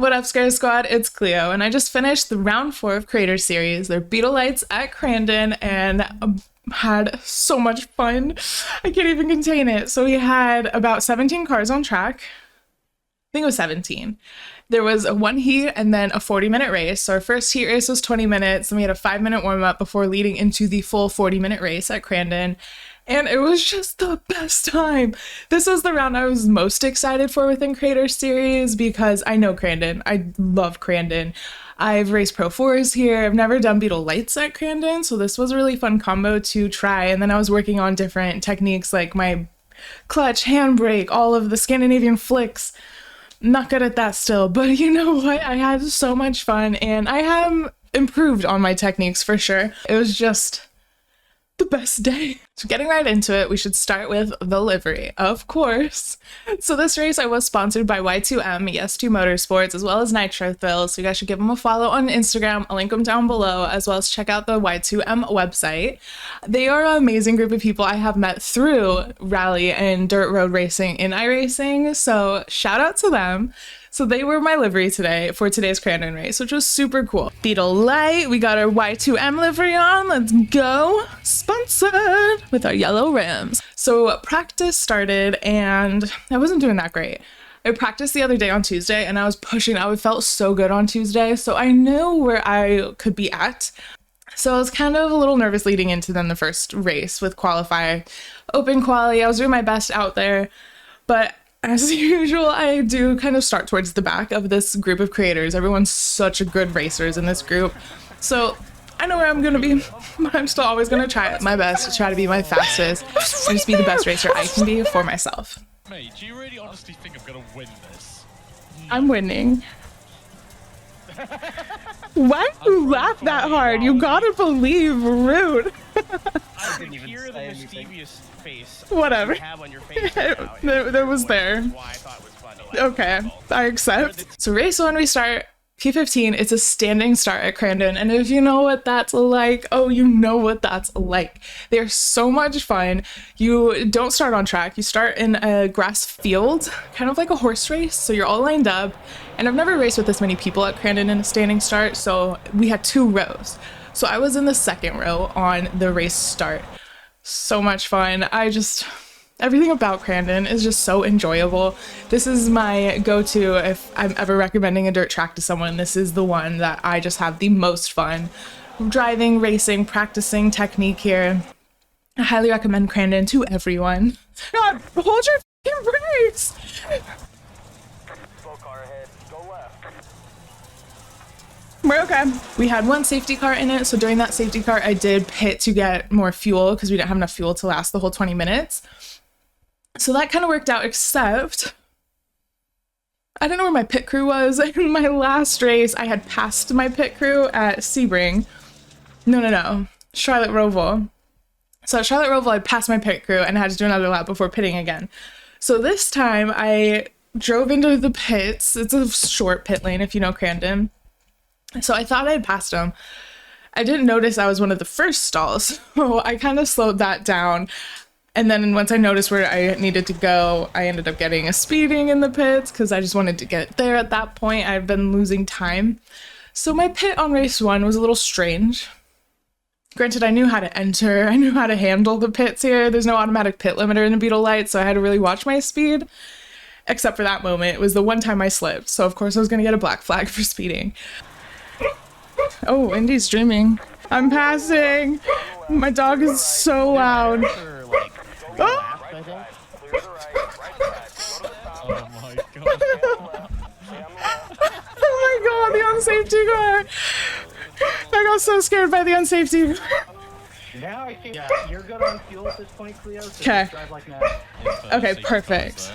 What up, Scare Squad? It's Cleo, and I just finished the round 4 of Creator Series. They're Beetle lights at Crandon, and had so much fun. I can't even contain it. So we had about 17 cars on track. I think it was 17. There was a 1 heat and then a 40-minute race. So our first heat race was 20 minutes, and we had a 5-minute warm-up before leading into the full 40-minute race at Crandon. And it was just the best time. This was the round I was most excited for within Creator Series because I know Crandon. I love Crandon. I've raced Pro 4s here. I've never done Beetle lights at Crandon, so this was a really fun combo to try. And then I was working on different techniques like my clutch, handbrake, all of the Scandinavian flicks. Not good at that still, but you know what? I had so much fun and I have improved on my techniques for sure. It was just the best day. So getting right into it, we should start with the livery, of course. So this race I was sponsored by Y2M, Yes2 Motorsports, as well as Nitro Thrills, so you guys should give them a follow on Instagram. I'll link them down below, as well as check out the Y2M website. They are an amazing group of people I have met through rally and dirt road racing in iRacing, so shout out to them. So they were my livery today for today's Crandon race, which was super cool. Beetle light, we got our Y2M livery on, let's go. Sponsored with our yellow rims. So practice started and I wasn't doing that great. I practiced the other day on Tuesday and I was pushing, I felt so good on Tuesday. So I knew where I could be at. So I was kind of a little nervous leading into then the first race with qualify, open quali. I was doing my best out there, but as usual, I do kind of start towards the back of this group of creators. Everyone's such a good racers in this group. So I know where I'm gonna be, but I'm still always gonna try my best to try to be my fastest and just be the best racer I can be for myself. Mate, do you really honestly think I'm gonna win this? I'm winning. Why do you laugh that hard? You gotta believe, rude. I didn't even hear the mischievous face. Whatever. You have on your face right now. there was there. Why I thought it was fun to laugh. Okay, I accept. So race 1, we start P15. It's a standing start at Crandon, and if you know what that's like, oh, you know what that's like. They're so much fun. You don't start on track. You start in a grass field, kind of like a horse race. So you're all lined up, and I've never raced with this many people at Crandon in a standing start, so we had 2 rows. So I was in the second row on the race start. So much fun. Everything about Crandon is just so enjoyable. This is my go-to if I'm ever recommending a dirt track to someone. This is the one that I just have the most fun driving, racing, practicing technique here. I highly recommend Crandon to everyone. God, hold your f***ing brakes! We're okay. We had 1 safety car in it, so during that safety car, I did pit to get more fuel because we didn't have enough fuel to last the whole 20 minutes. So that kind of worked out, except I didn't know where my pit crew was. In my last race, I had passed my pit crew at Sebring. No. Charlotte Roval. So at Charlotte Roval, I passed my pit crew and had to do another lap before pitting again. So this time, I drove into the pits. It's a short pit lane, if you know Crandon. So I thought I had passed him. I didn't notice I was one of the first stalls, so I kind of slowed that down. And then once I noticed where I needed to go, I ended up getting a speeding in the pits because I just wanted to get there at that point. I've been losing time. So my pit on race 1 was a little strange. Granted, I knew how to enter. I knew how to handle the pits here. There's no automatic pit limiter in the Beetle light, so I had to really watch my speed. Except for that moment. It was the one time I slipped. So of course I was going to get a black flag for speeding. Oh, Indy's streaming. I'm passing. My dog is so loud. Oh! Oh my god. Oh my god, the unsafety car! I got so scared by the unsafety car. Now I think you're good on fuel at this point, Cleo. So okay. Drive like that. Okay, perfect.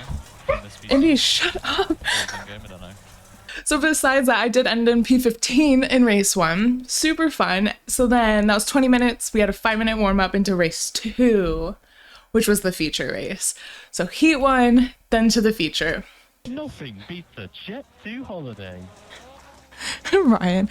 Indy, shut up. So besides that, I did end in P15 in race 1. Super fun. So then that was 20 minutes. We had a 5-minute warm up into race 2, which was the feature race. So heat 1, then to the feature. Nothing beats the Jet 2 holiday. Ryan.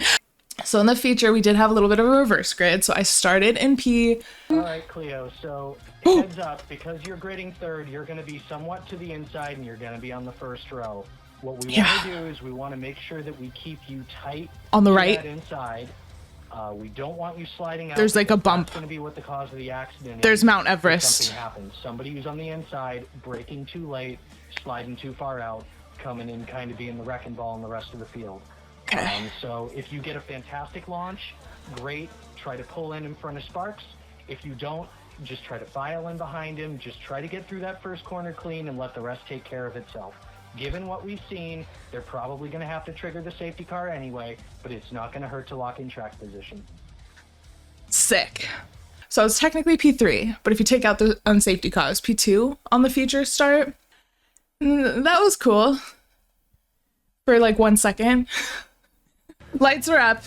So in the feature, we did have a little bit of a reverse grid. So I started in P. Alright, Cleo, so heads up, because you're gridding 3rd, you're going to be somewhat to the inside and you're going to be on the 1st row. What we Yeah. want to do is we want to make sure that we keep you tight On the to right. that inside. We don't want you sliding out. There's like a because bump. That's going to be what the cause of the accident There's is. Mount If Everest. something happens. Somebody who's on the inside, braking too late, sliding too far out, coming in kind of being the wrecking ball in the rest of the field. Okay. So if you get a fantastic launch, great. Try to pull in front of Sparks. If you don't, just try to file in behind him. Just try to get through that first corner clean and let the rest take care of itself. Given what we've seen, they're probably going to have to trigger the safety car anyway, but it's not going to hurt to lock in track position. Sick. So it's technically P3, but if you take out the unsafety cause, P2 on the feature start. That was cool. For like 1 second. Lights are up.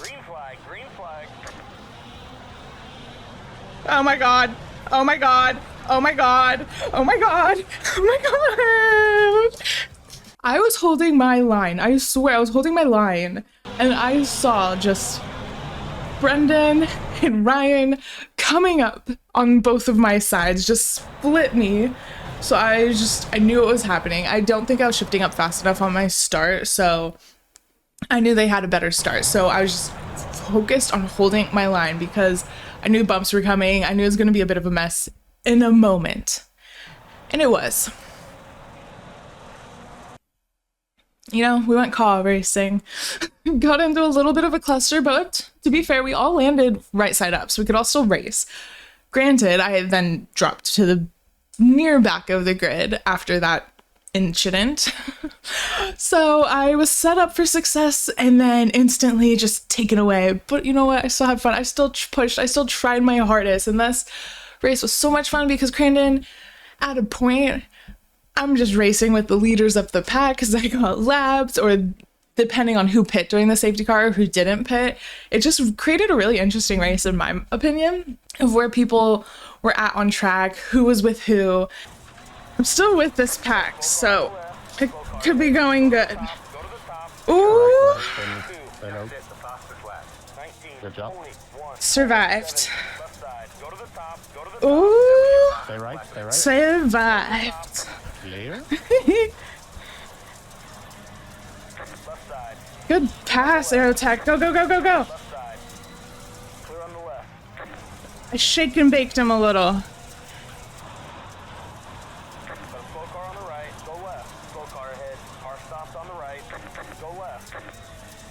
Green flag, green flag. Oh my god. Oh my god. Oh my god. Oh my god. Oh my god. I was holding my line. I swear I was holding my line. And I saw just Brendan and Ryan coming up on both of my sides, just split me. So I knew it was happening. I don't think I was shifting up fast enough on my start, so I knew they had a better start. So I was just focused on holding my line because I knew bumps were coming. I knew it was going to be a bit of a mess in a moment. And it was. You know, we went car racing, got into a little bit of a cluster, but to be fair, we all landed right side up, so we could all still race. Granted, I had then dropped to the near back of the grid after that incident. So I was set up for success and then instantly just taken away. But you know what? I still had fun. I still pushed. I still tried my hardest. And this race was so much fun because Crandon, at a point, I'm just racing with the leaders of the pack because I got laps, or depending on who pit during the safety car or who didn't pit. It just created a really interesting race, in my opinion, of where people were at on track, who was with who. I'm still with this pack, so it could be going good. Ooh, Good job. survived. Ooh, Stay right, stay right. survived. Clear. Good pass, Aerotech. Go, go, go, go, go. Clear on the left. I shake and baked him a little. Got a slow car on the right. Go left. Slow car ahead. Car stops on the right. Go left.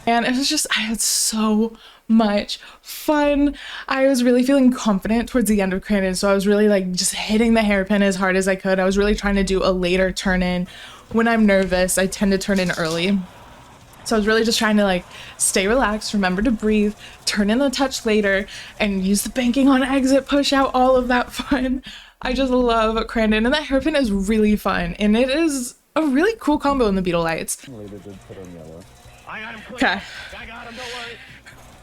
And it was just, I had so much fun. I was really feeling confident towards the end of Crandon, so I was really like just hitting the hairpin as hard as I could. I was really trying to do a later turn in. When I'm nervous, I tend to turn in early. So I was really just trying to like stay relaxed, remember to breathe, turn in the touch later, and use the banking on exit, push out, all of that fun. I just love Crandon, and that hairpin is really fun, and it is a really cool combo in the Beetle lights. Later did put on yellow. I got him clear. Okay. I got him, don't worry.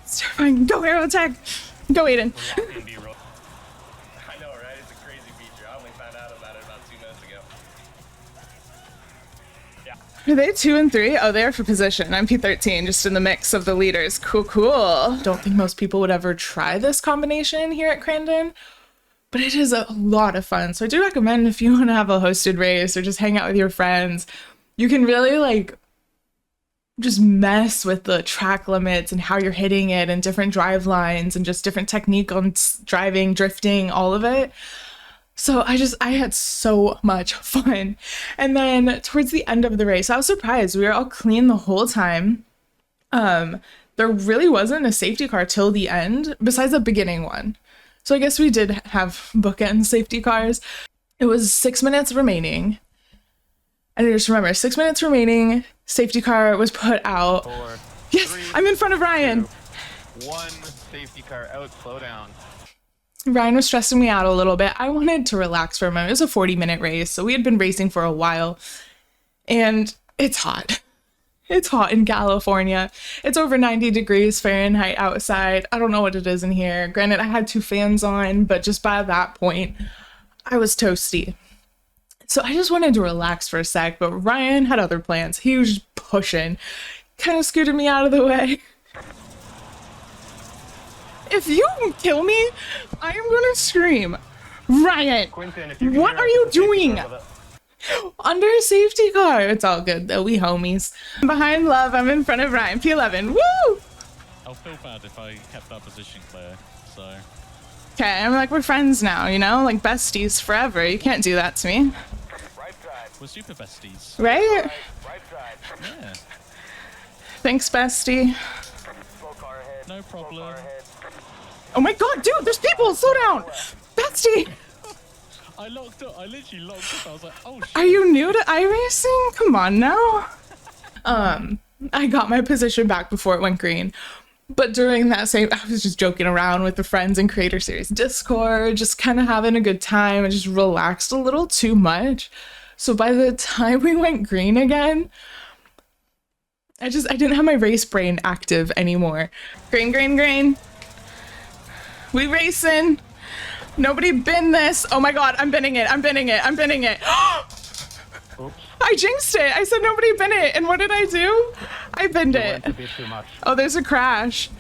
It's terrifying. Go Aerotech. Go Aiden. I know, right? It's a crazy feature. I only found out about it about 2 minutes ago. Are they 2 and 3? Oh, they are for position. I'm P13, just in the mix of the leaders. Cool, cool. Don't think most people would ever try this combination here at Crandon, but it is a lot of fun. So I do recommend, if you want to have a hosted race or just hang out with your friends, you can really like just mess with the track limits and how you're hitting it and different drive lines and just different technique on driving, drifting, all of it. So I had so much fun. And then towards the end of the race, I was surprised. We were all clean the whole time. There really wasn't a safety car till the end, besides the beginning one. So I guess we did have bookend safety cars. It was 6 minutes remaining. And I just remember, 6 minutes remaining, safety car was put out. 4, Yes, 3, I'm in front of Ryan. 1 safety car out, slow down. Ryan was stressing me out a little bit. I wanted to relax for a moment. It was a 40-minute race, so we had been racing for a while. And it's hot. It's hot in California. It's over 90 degrees Fahrenheit outside. I don't know what it is in here. Granted, I had 2 fans on, but just by that point, I was toasty. So I just wanted to relax for a sec, but Ryan had other plans. He was just pushing, kind of scooted me out of the way. If you kill me, I am gonna scream. Ryan, Quinton, if you can what hear are us, you it's a safety doing? car with it. Under a safety car. It's all good though. We homies. Behind Love, I'm in front of Ryan. P11. Woo! I'll feel bad if I kept that position clear, so... Okay, I'm like, we're friends now, you know? Like besties forever. You can't do that to me. Right side. We're super besties. Right? Right side. Yeah, Thanks, bestie. Slow car ahead. no Slow problem. car ahead. Oh my god, dude, there's people! Slow down! Bestie! I literally locked up. I was like, oh shit. Are you new to iRacing? Come on now. I got my position back before it went green. But during that same, I was just joking around with the friends in Creator Series Discord, just kind of having a good time and just relaxed a little too much. So by the time we went green again, I didn't have my race brain active anymore. Green, green, green. We racing. Nobody bin this. Oh my god, I'm binning it. I'm binning it. I'm binning it. Oops. I jinxed it. I said nobody bin it. And what did I do? I binned It it. went a bit too much. Oh, there's a crash.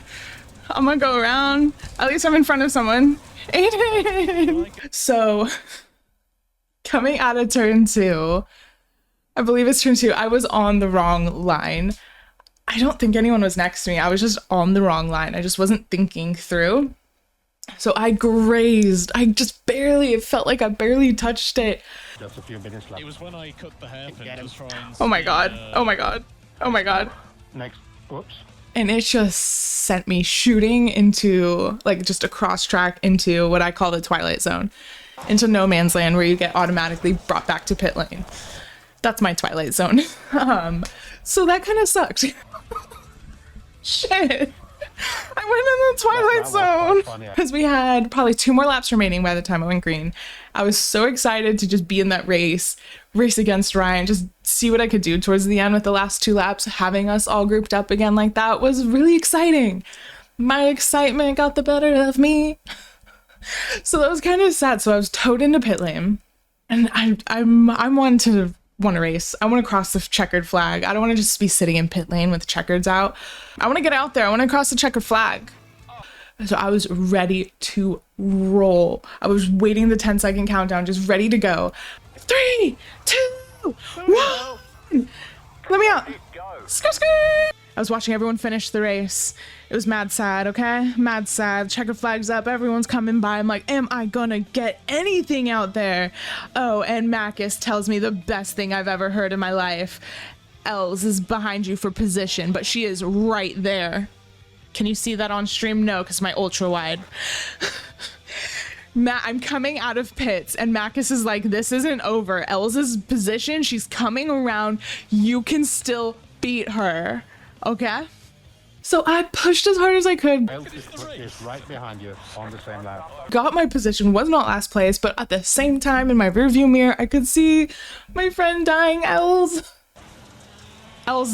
I'm gonna go around. At least I'm in front of someone. Aiden! So, coming out of turn 2, I believe it's turn 2, I was on the wrong line. I don't think anyone was next to me. I was just on the wrong line. I just wasn't thinking through. So I grazed. It felt like I barely touched it. Just a few minutes left. It was when I cut the hairpin Get him. to try and... Oh my see, god. Oh my god. Oh my god. Next. Oops. And it just sent me shooting into, like, just a cross track into what I call the Twilight Zone, into no man's land where you get automatically brought back to pit lane. That's my Twilight Zone. So that kind of sucked. Shit. I went in the Twilight That was Zone quite fun, yeah. because we had probably 2 more laps remaining by the time I went green. I was so excited to just be in that race against Ryan, just see what I could do towards the end with the last 2 laps. Having us all grouped up again like that was really exciting. My excitement got the better of me. So that was kind of sad. So I was towed into pit lane, and I'm one to want to race. I want to cross the checkered flag. I don't want to just be sitting in pit lane with checkers out. I want to get out there. I want to cross the checkered flag. So I was ready to roll. I was waiting the 10-second countdown, just ready to go. 3, 2, 1. Let me out. Go. Skirt, skirt. I was watching everyone finish the race. It was mad sad, okay? Mad sad. Checker flags up. Everyone's coming by. I'm like, am I gonna get anything out there? Oh, and Macus tells me the best thing I've ever heard in my life. Els is behind you for position, but she is right there. Can you see that on stream? No, because my ultra wide. I'm coming out of pits, and Macus is like, this isn't over. Els' position, she's coming around. You can still beat her. Okay? So I pushed as hard as I could, Elf is right behind you on the same lap. got my position, was not last place, but at the same time in my rearview mirror, I could see my friend dying. Els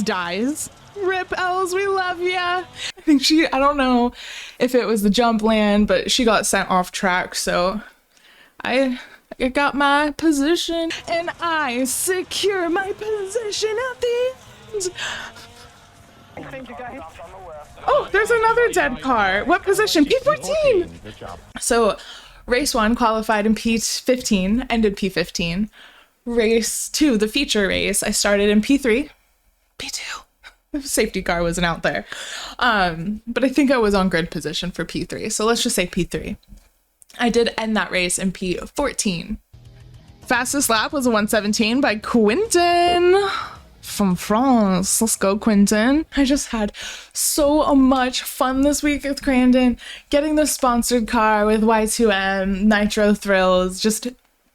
dies. Rip Els, we love ya. I think I don't know if it was the jump land, but she got sent off track, so I got my position, and I secure my position at the end. Oh, there's another dead car. What position? P14. Good job. So race 1 qualified in P15, ended P15. Race 2, the feature race, I started in P3. P2. The safety car wasn't out there. But I think I was on grid position for P3. So let's just say P3. I did end that race in P14. Fastest lap was a 117 by Quinton from France. Let's go, Quinton. I just had so much fun this week with Crandon, getting the sponsored car with Y2M, Nitro Thrills, just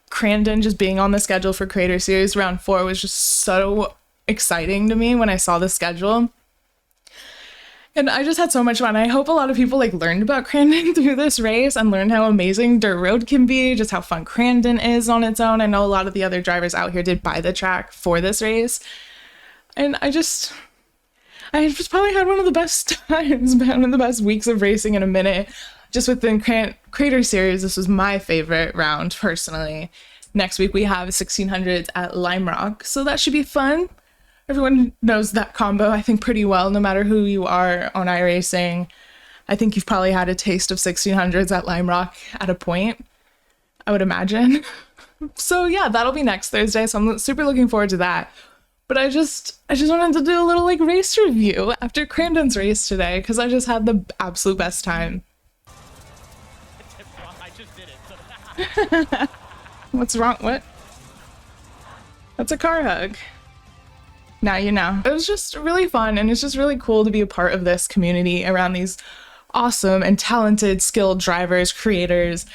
Crandon just being on the schedule for Creator Series round 4 was just so exciting to me when I saw the schedule. And I just had so much fun. I hope a lot of people learned about Crandon through this race and learned how amazing dirt road can be, just how fun Crandon is on its own. I know a lot of the other drivers out here did buy the track for this race. And I just probably had one of the best times, one of the best weeks of racing in a minute. Just within Creator Series, this was my favorite round personally. Next week we have 1600s at Lime Rock, so that should be fun. Everyone knows that combo, I think, pretty well, no matter who you are on iRacing. I think you've probably had a taste of 1600s at Lime Rock at a point. I would imagine. So yeah, that'll be next Thursday, so I'm super looking forward to that. But I just wanted to do a little like race review after Crandon's race today because I just had the absolute best time. I just did it. What's wrong? What? That's a car hug. Now you know. It was just really fun, and it's just really cool to be a part of this community around these awesome and talented, skilled drivers, creators,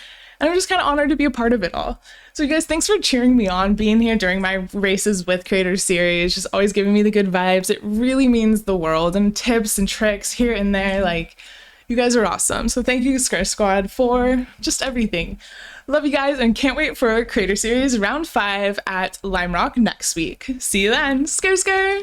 and I'm just kind of honored to be a part of it all. So you guys, thanks for cheering me on, being here during my Races with Creators series, just always giving me the good vibes. It really means the world, and tips and tricks here and there, like, you guys are awesome. So thank you, Scare Squad, for just everything. Love you guys, and can't wait for Creator Series Round 5 at Lime Rock next week. See you then. Scare, scare!